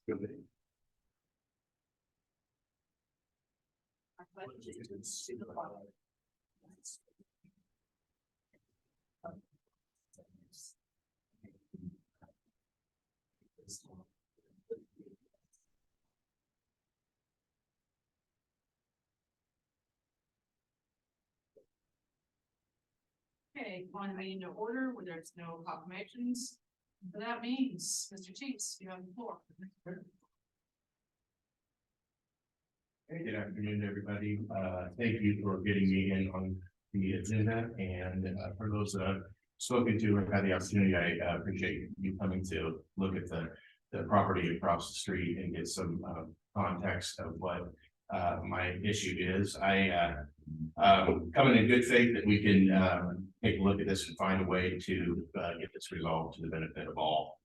Okay, on the meeting to order where there's no proclamations. So that means, Mr. Teets, you have the floor. Hey, good afternoon, everybody. Thank you for getting me in on the agenda, and for those that I've spoken to or had the opportunity, I appreciate you coming to look at the property across the street and get some context of what my issue is. I come in good faith that we can take a look at this and find a way to get this resolved to the benefit of all.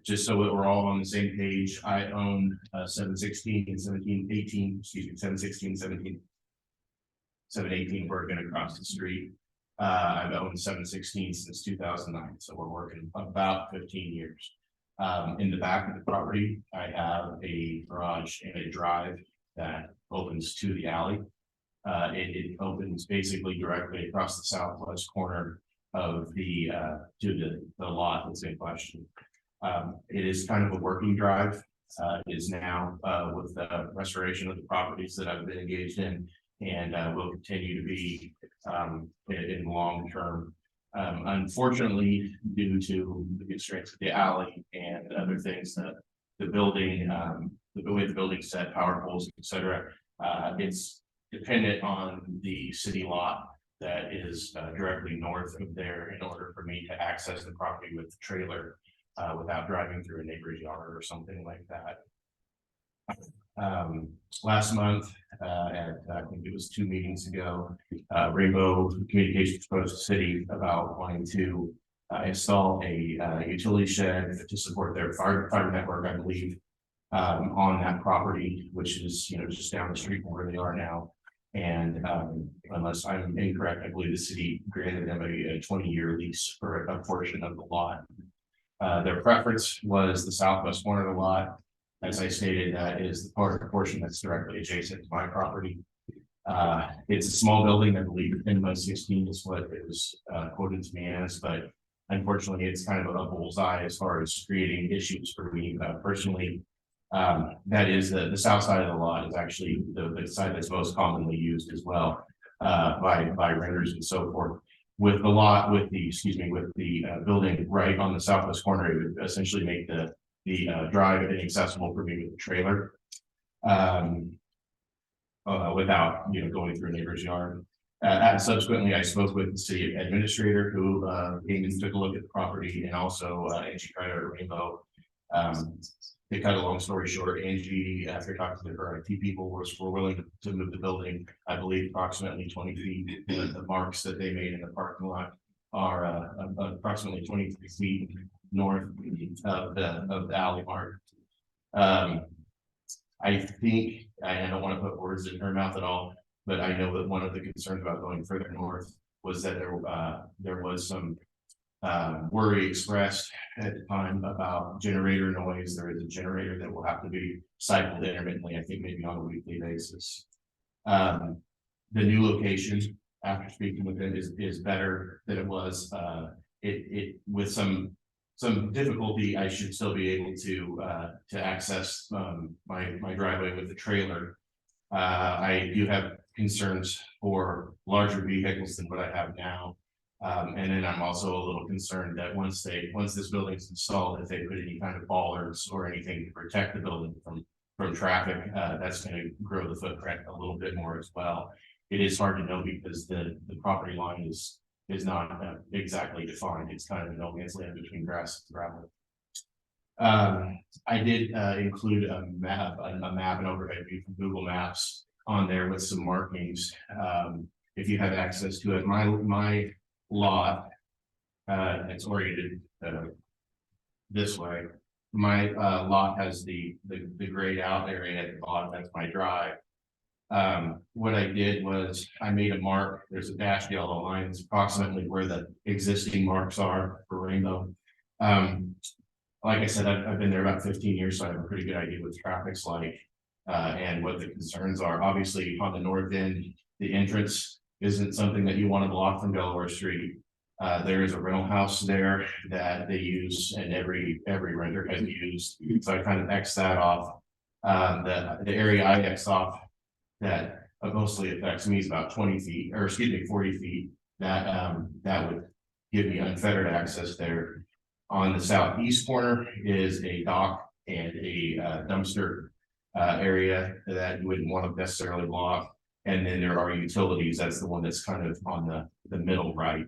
Just so that we're all on the same page, I own 716 and 1718, excuse me, 716, 17, 718 Bergen across the street. I've owned 716 since 2009, so we're working about 15 years. In the back of the property, I have a garage and a drive that opens to the alley. It opens basically directly across the southwest corner of the lot that's in question. It is kind of a working drive. It is now with the restoration of the properties that I've been engaged in, and will continue to be in long term. Unfortunately, due to the constraints of the alley and other things that the building, the way the building's set, power poles, etc., it's dependent on the city lot that is directly north of there in order for me to access the property with the trailer without driving through a neighbor's yard or something like that. Last month, I think it was 2 meetings ago, Rainbow Communications approached the city about wanting to install a utility shed to support their fiber network, I believe, on that property, which is just down the street from where they are now. And unless I'm incorrect, I believe the city granted them a 20-year lease for a portion of the lot. Their preference was the southwest corner of the lot. As I stated, that is the portion that's directly adjacent to my property. It's a small building, I believe 10 by 16 is what it was quoted to me as, but unfortunately it's kind of a bullseye as far as creating issues for me personally. That is the south side of the lot is actually the side that's most commonly used as well by renters and so forth. With the lot, with the building right on the southwest corner, it would essentially make the drive inaccessible for me with the trailer without going through a neighbor's yard. Subsequently, I spoke with the city administrator who came and took a look at the property, and also Angie Crider at Rainbow. To cut a long story short, Angie, after talking to her IT people, were willing to move the building, I believe approximately 20 feet. The marks that they made in the parking lot are approximately 23 feet north of the alley mark. I think, I don't want to put words in her mouth at all, but I know that one of the concerns about going further north was that there was some worry expressed at the time about generator noise. There is a generator that will have to be cycled intermittently, I think maybe on a weekly basis. The new location, after speaking with it, is better than it was. It with some difficulty, I should still be able to access my driveway with the trailer. I do have concerns for larger vehicles than what I have now. And then I'm also a little concerned that once this building is installed, if they put any kind of bollards or anything to protect the building from traffic, that's going to grow the footprint a little bit more as well. It is hard to know because the property line is not exactly defined. It's kind of a no man's land between grass and gravel. I did include a map, an overhead view from Google Maps on there with some markings. If you have access to it, my lot, it's oriented this way. My lot has the grayed out area at the bottom. That's my drive. What I did was I made a mark. There's a dashed yellow line. It's approximately where the existing marks are for Rainbow. like I said, I've been there about 15 years, so I have a pretty good idea what traffic's like. And what the concerns are. Obviously, on the north end, the entrance isn't something that you want to block from Delaware Street. There is a rental house there that they use and every renter has used, so I kind of X that off. The area I X off that mostly affects me is about 20 feet, or excuse me, 40 feet. That would give me unfettered access there. On the southeast corner is a dock and a dumpster area that you wouldn't want to necessarily block. And then there are utilities. That's the one that's kind of on the middle right.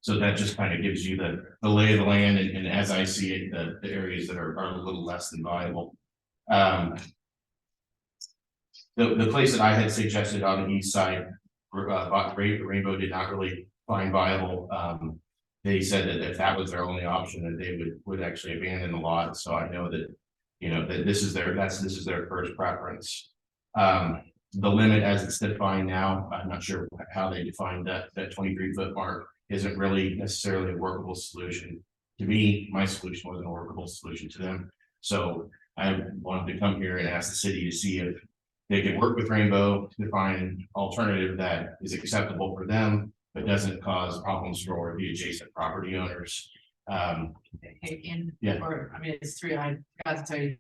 So that just kind of gives you the lay of the land, and as I see it, the areas that are a little less than viable. The place that I had suggested on the east side, Rainbow did not really find viable. They said that if that was their only option, that they would actually abandon the lot. So I know that, you know, that this is their first preference. The limit as it's defined now, I'm not sure how they defined that 23-foot mark isn't really necessarily a workable solution. To me, my solution wasn't a workable solution to them. So I wanted to come here and ask the city to see if they can work with Rainbow to find an alternative that is acceptable for them, but doesn't cause problems for the adjacent property owners. Yeah. Or, I mean, it's three, I forgot to tell you,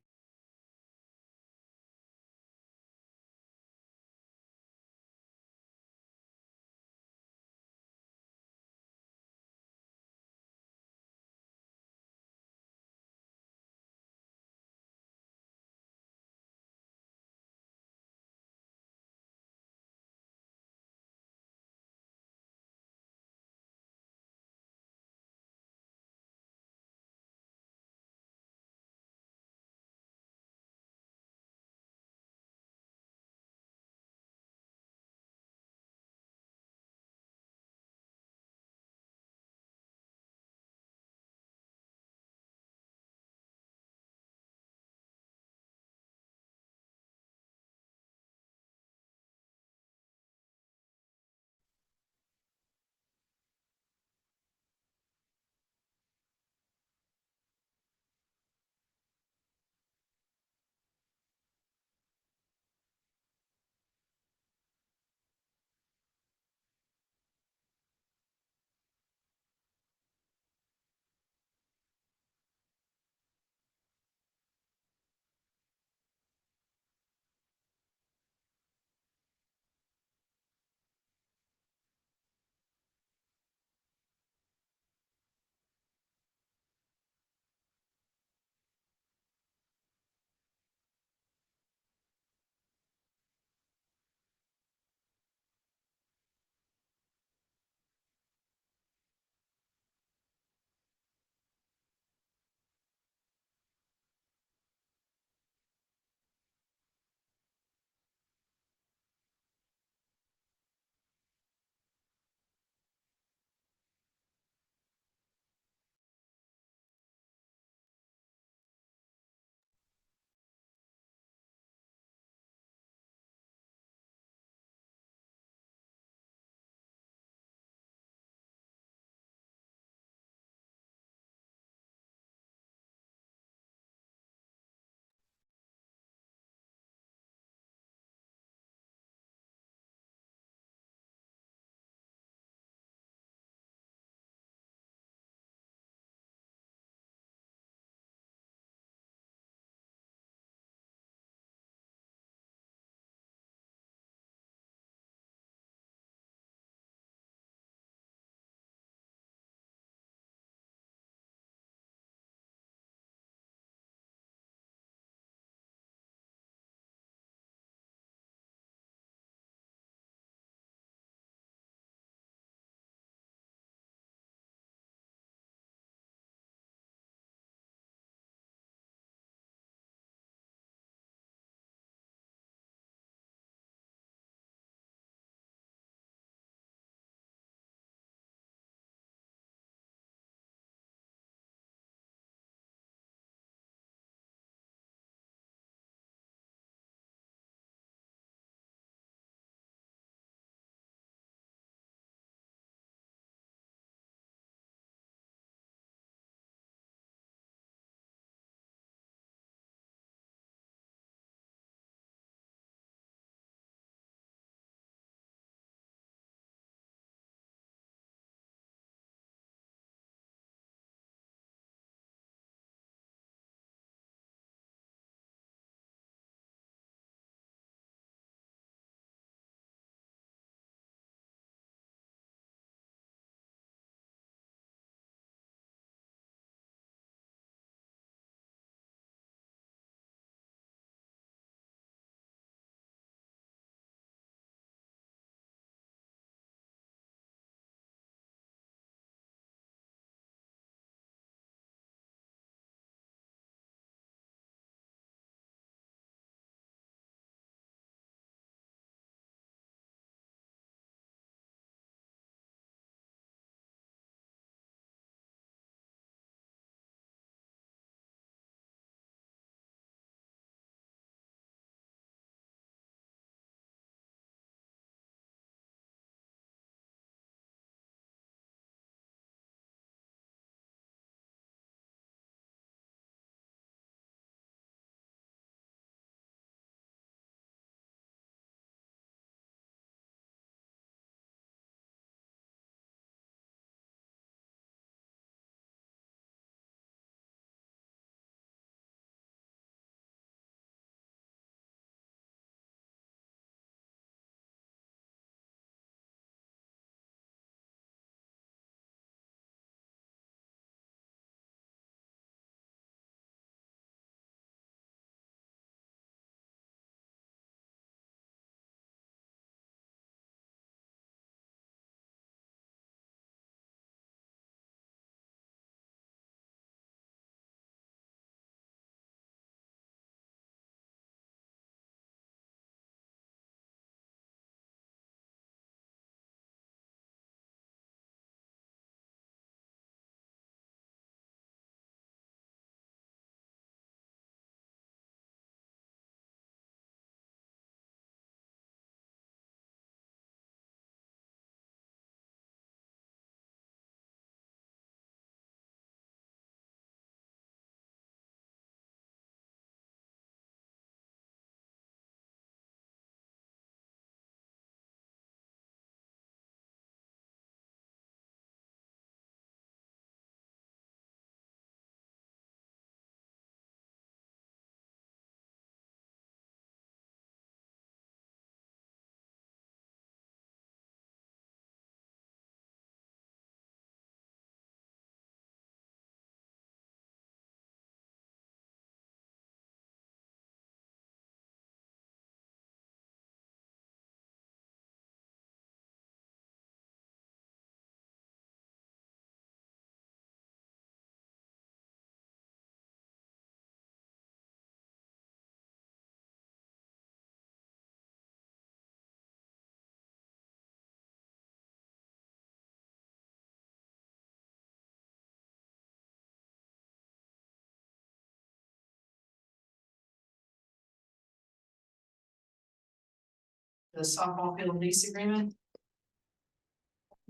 the softball field lease agreement.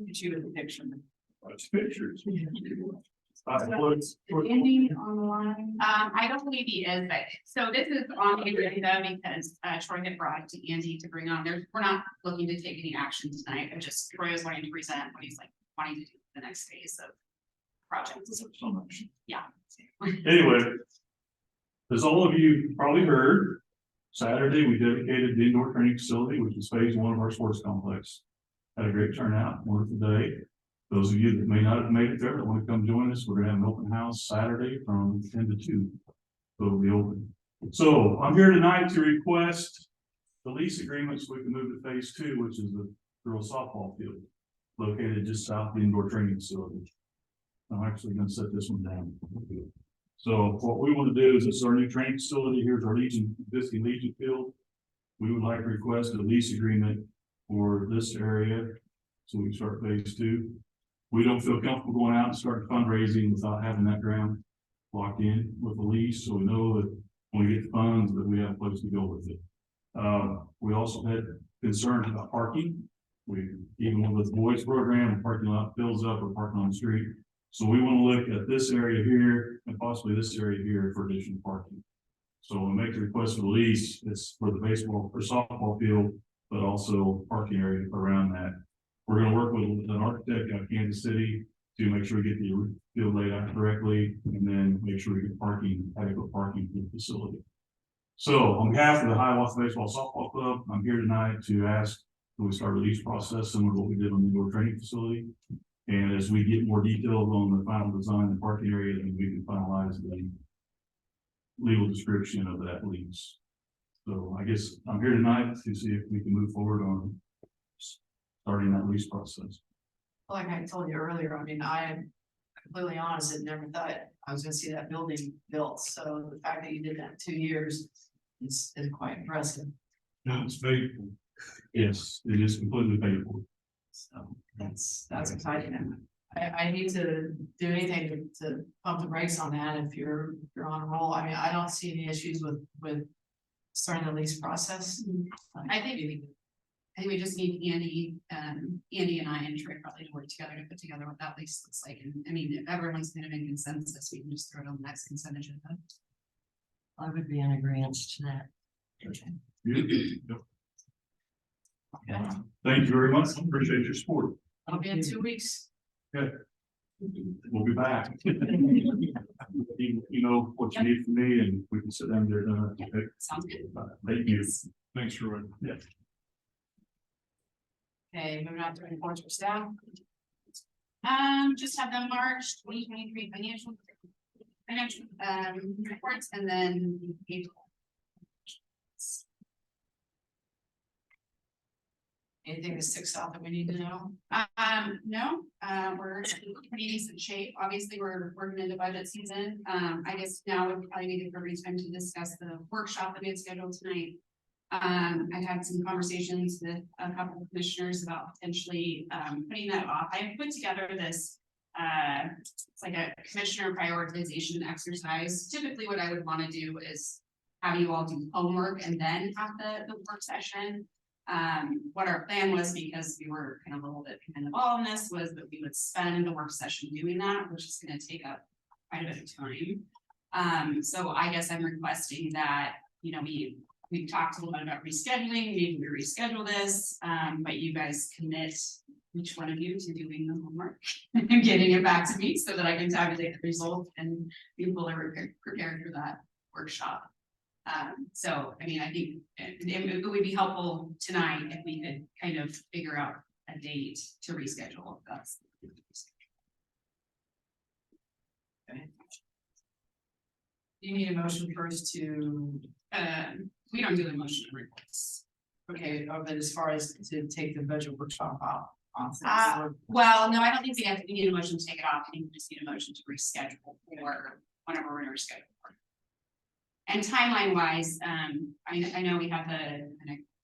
Get you with the picture. Watch pictures. Is Andy on the line? I don't believe he is, but so this is on the agenda because Troy had brought it to Andy to bring on. We're not looking to take any action tonight, but just Troy is wanting to present what he's like wanting to do the next phase of project. So much. Yeah. Anyway, as all of you probably heard, Saturday we dedicated the indoor training facility, which is phase 1 of our sports complex. Had a great turnout, wonderful day. Those of you that may not have made it there that want to come join us, we're gonna have an open house Saturday from 10 to 2. So it'll be open. So I'm here tonight to request the lease agreement so we can move to phase 2, which is the girls softball field located just south of the indoor training facility. I'm actually gonna set this one down. So what we want to do is, this is our new training facility. Here's our existing Legion field. We would like to request a lease agreement for this area, so we can start phase 2. We don't feel comfortable going out and start fundraising without having that ground locked in with a lease, so we know that when we get the funds, that we have a place to go with it. We also had concerns about parking. Even with the boys program, the parking lot fills up or parking on the street. So we want to look at this area here and possibly this area here for additional parking. So when we make the request for the lease, it's for the baseball or softball field, but also parking area around that. We're going to work with an architect out of Kansas City to make sure we get the field laid out correctly, and then make sure we get adequate parking for the facility. So on behalf of the Hiawatha Baseball Softball Club, I'm here tonight to ask that we start a lease process similar to what we did on the indoor training facility. And as we get more details on the final design and parking area, then we can finalize the legal description of that lease. So I guess I'm here tonight to see if we can move forward on starting that lease process. Like I told you earlier, I mean, I am completely honest, and never thought I was gonna see that building built. So the fact that you did that in 2 years is quite impressive. No, it's painful. Yes, it is completely painful. So that's exciting. I need to do anything to pump the brakes on that if you're on a roll. I mean, I don't see any issues with starting the lease process. I think we just need Andy and I and Troy probably to work together to put together what that lease looks like. And I mean, if everyone's kind of in consensus, we can just throw it on the next consent agenda. I would be in agreement to that. Yep. Okay. Thank you very much. Appreciate your support. I'll be in 2 weeks. We'll be back. You know what you need from me, and we can sit down there. Okay. Sounds good. Thank you. Thanks, Roy. Yeah. Okay, moving on to reports for staff. Just have the March 2023 financial reports, and then April. Anything that sticks out that we need to know? No, we're in pretty decent shape. Obviously, we're working into budget season. I guess now we probably need every time to discuss the workshop that we had scheduled tonight. I had some conversations with a couple of commissioners about potentially putting that off. I put together this it's like a commissioner prioritization exercise. Typically, what I would want to do is have you all do homework and then have the work session. What our plan was, because we were kind of a little bit behind the ball on this, was that we would spend the work session doing that, which is going to take up quite a bit of time. So I guess I'm requesting that, you know, we've talked a little bit about rescheduling, maybe we reschedule this, but you guys commit, each one of you, to doing the homework and getting it back to me so that I can tabulate the result and be fully prepared for that workshop. So, I mean, I think it would be helpful tonight if we could kind of figure out a date to reschedule. That's. Okay. You need a motion first to, We don't do the motion of reports. okay, but as far as to take the budget workshop off. Well, no, I don't think we need a motion to take it off. I think we just need a motion to reschedule for whenever we're gonna reschedule. And timeline wise, I know we have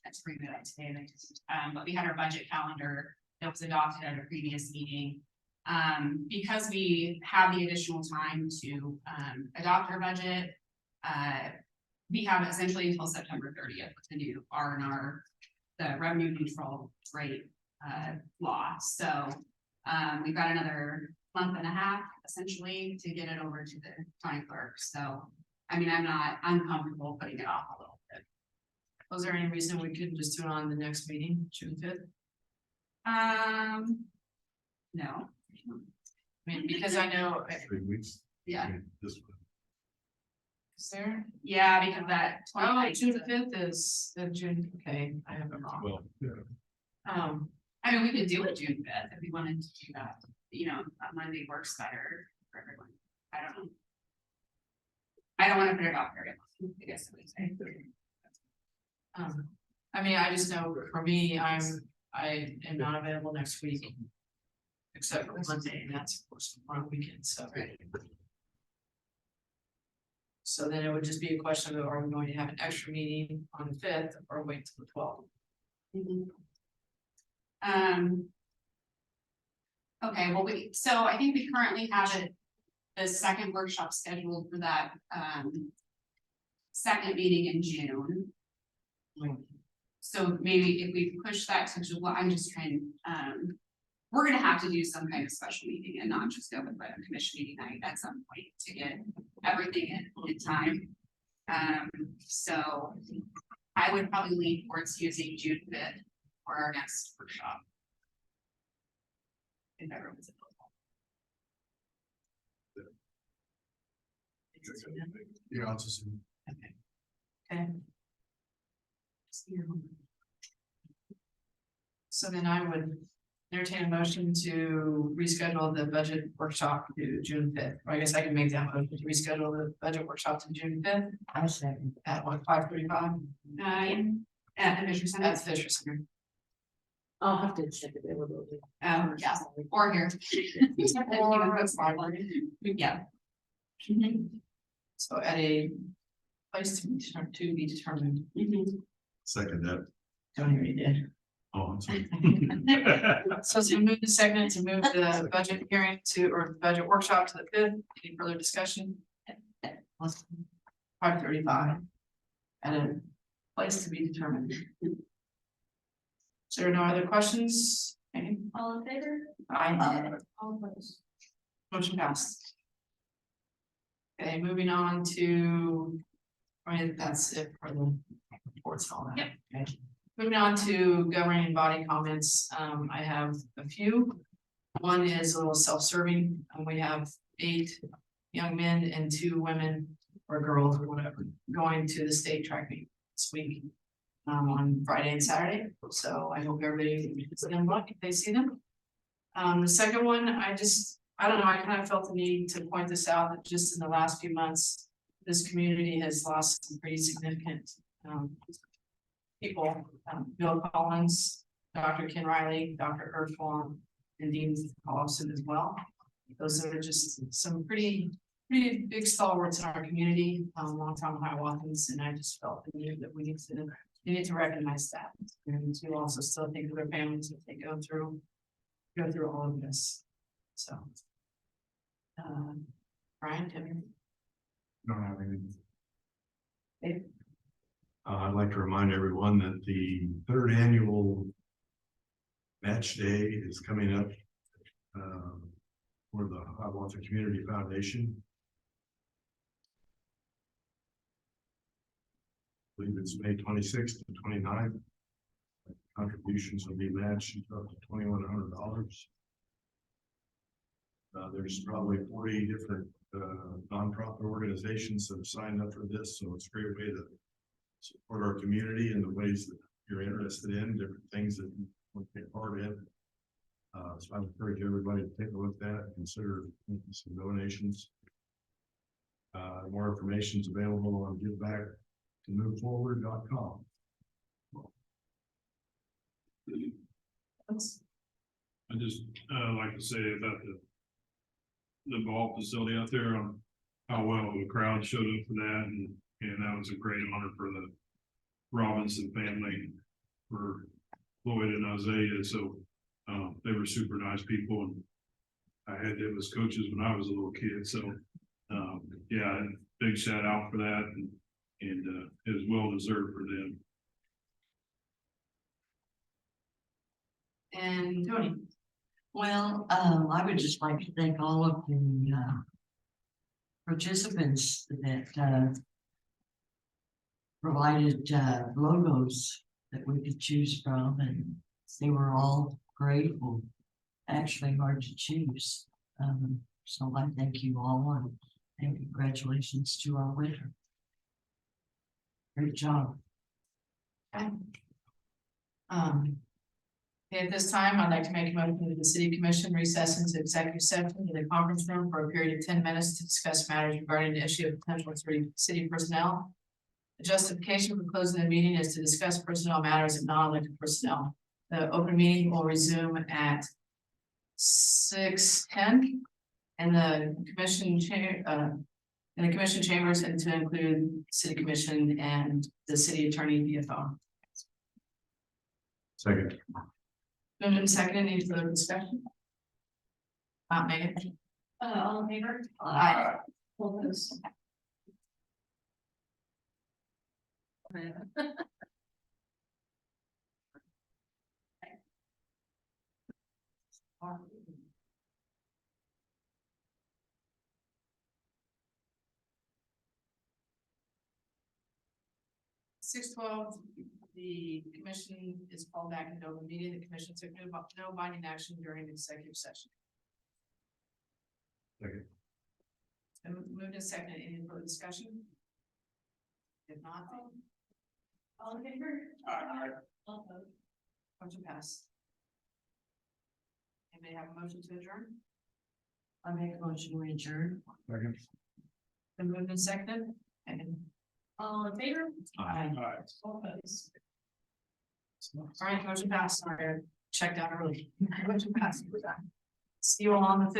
let's bring that up today, but we had our budget calendar that was adopted at a previous meeting. Because we have the additional time to adopt our budget, we have essentially until September 30th to do R&R, the revenue neutral rate, law, so. We've got another month and a half essentially to get it over to the county clerk, so. I mean, I'm comfortable putting it off a little bit. Was there any reason we couldn't just do it on the next meeting, June 5th? No. I mean, because I know, 3 weeks. Yeah, This is there? yeah, because that. Oh, 29th June is a- 5th is the June, okay, I have it wrong. well, yeah. I mean, we could do it June 5th if we wanted to do that, you know, a Monday works better for everyone. I don't know. I don't wanna put it off very long, I guess I would say. I mean, I just know for me, I am not available next week. Except for Monday, and that's of course on a weekend, so. Right. So then it would just be a question of, are we going to have an extra meeting on the 5th or wait till the 12th? Okay, well, so I think we currently have it, the second workshop scheduled for that, second meeting in June. So maybe if we push that to July, I'm just trying, we're gonna have to do some kind of special meeting and not just go with the commission meeting night at some point to get everything in time. So I would probably lean towards using June 5th for our next workshop. If everyone's available. Yeah, I'll just. Okay. So then I would entertain a motion to reschedule the budget workshop to June 5th. Or I guess I can make that motion to reschedule the budget workshop to June 5th I second. at what, 5:35? At the Fisher Center. That's Fisher Center. I'll have to check it over. Yeah, or here. Yeah. So at a place to be determined. Second that. Tony already did. Oh, I'm sorry. So to move the segment to move the budget hearing to, or budget workshop to the 5th, any further discussion? 5:35. At a place to be determined. Is there no other questions? Any? All in favor? Aye. All opposed. Motion passed. Okay, moving on to, I mean, that's it for the reports and all that. Yep. Okay. Moving on to governing body comments, I have a few. One is a little self-serving, and we have 8 young men and 2 women or girls or whatever, going to the state track meet this week. On Friday and Saturday, so I hope everybody visits them if they see them. The second one, I don't know, I kind of felt the need to point this out that just in the last few months, this community has lost some pretty significant people. Bill Collins, Dr. Ken Riley, Dr. Erflon, and Dean Paulson as well. Those are just some pretty big stalwarts in our community, longtime Hiawathans, and I just felt the need that we need to recognize that, and to also still think of their families if they go through all of this, so. Brian, have you? Don't have anything. Dave? I'd like to remind everyone that the 3rd annual match day is coming up for the Hiawatha Community Foundation. I believe it's May 26th to 29th. Contributions will be matched up to $2,100. There's probably 40 different nonprofit organizations that have signed up for this, so it's a great way to support our community in the ways that you're interested in, different things that you want to take part in. So I encourage everybody to take a look at that and consider making some donations. More information is available on givebacktomoveforward.com. I just like to say about the ball facility out there, on how well the crowd showed up for that, and that was a great honor for the Robinson family, for Lloyd and Isaiah. So they were super nice people, and I had them as coaches when I was a little kid. So yeah, big shout out for that, and it was well deserved for them. And Tony. Well, I would just like to thank all of the, participants that, provided, logos that we could choose from, and they were all great, well, actually hard to choose. So I thank you all, and congratulations to our winner. Great job. At this time, I'd like to make a motion that the city commission recess into executive session in the conference room for a period of 10 minutes to discuss matters regarding the issue of potential city personnel. The justification for closing the meeting is to discuss personnel matters of non-elected personnel. The open meeting will resume at 6:10 in the commission chambers, and to include city commission and the city attorney via phone. Second. Moved and seconded, any further discussion? Megan? All in favor? Aye. All opposed? Six 12, the commission is called back into open meeting. The commission took no binding action during the executive session. Second. And moved and seconded, any further discussion? If not, All in favor? All opposed? motion pass. Anybody have a motion to adjourn? I make a motion to adjourn. Second. Been moved and seconded, and All in favor? Aye. All opposed? All right, motion passed. Sorry, I checked out early. Motion passed. See you all on the 5th.